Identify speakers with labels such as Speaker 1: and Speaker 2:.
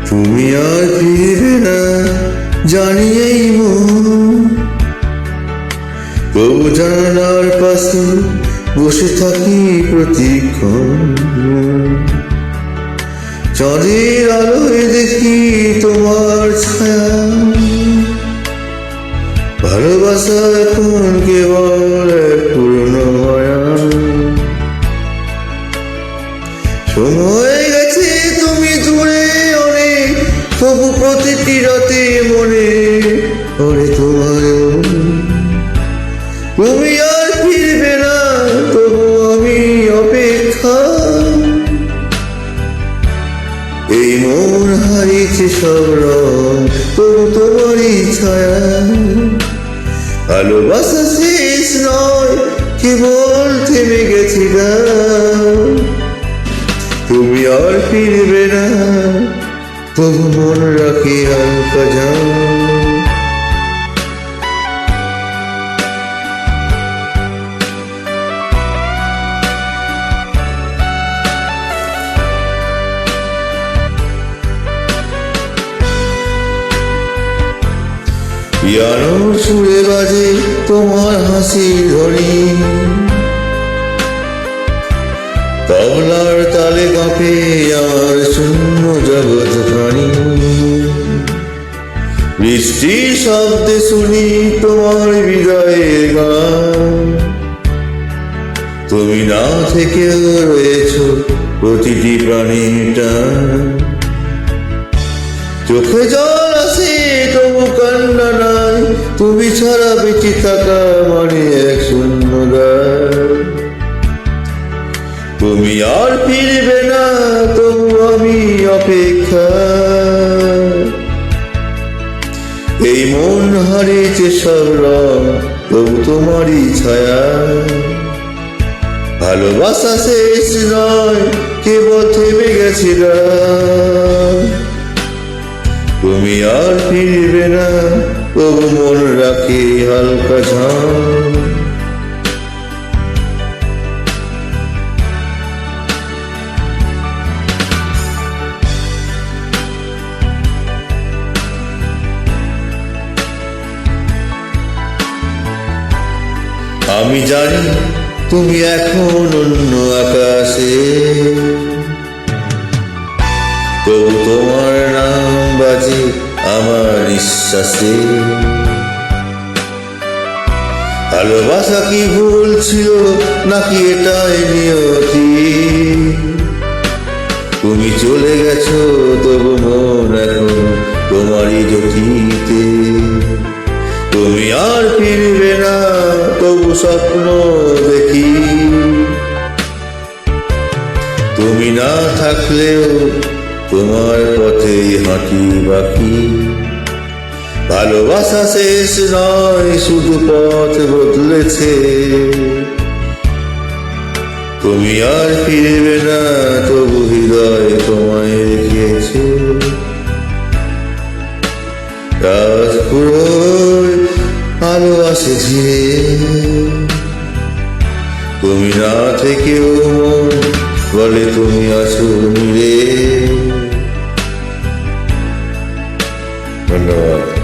Speaker 1: তুমি আর ফিরবে না জানি এই মন, তবু জানালার পাশে বসে থাকি প্রতিক্ষণ। চাঁদের আলোয় দেখি তোমার ছায়া, ভালোবাসা এখন কেবল এক পুরনো মায়া। সময় গেছে তুমি দূরে অনেক, তবু প্রতিটি রাতে মনে পড়ে তোমার। তুমি আর ফিরবে না তবু আমি অপেক্ষা, এই মন হারিয়েছে সব রং তবু তোমারই ছায়া। ভালোবাসা শেষ নয় কেবল থেমে গেছি না, তুমি আর ফিরবে না তবু মন রাখি হালকা যাও। পিয়ানোর সুরে বাজে তোমার হাসির ধ্বনি, তবলার তালে কাঁপে আমার শূন্য জগৎ খানি। বৃষ্টির শব্দে শুনি তোমার বিদায়ের গান, তুমি না থেকে রয়েছ প্রতিটি প্রাণীর টান। চোখে জল আসে তবু কান্না নাই, তুমি ছাড়া বেঁচে থাকা মানে এক শূন্যতার। তুমি আর ফিরবে না তবু আমি অপেক্ষা, এই মন হারিয়েছে সব রং তবু তোমারই ছায়া। ভালোবাসা শেষ নয় কেবল থেমে গেছি না, তুমি আর ফিরবে না তবু মন রাখি হালকা ঝাঁ। আমি জানি তুমি এখন অন্য আকাশে, তবু তোমার নাম বাজে আমার নিঃশ্বাসে। ভালোবাসা কি ভুল ছিল নাকি এটাই নিয়তি, তুমি চলে গেছো তবু মন এখন তোমারই জ্যোতিতে। তুমি আর ফিরবে না তবু স্বপ্ন দেখি, তুমি না থাকলেও তোমার পথেই হাঁটি বাকি। ভালোবাসা শেষ নয় শুধু পথ বদলেছে, তুমি আর ফিরবে না তবু হৃদয় তোমায় রেখেছে। রাজপুরোয় আলো আসে ঝিরে, তুমি না থেকেও মন বলে তুমি আছো মিলে। ধন্যবাদ।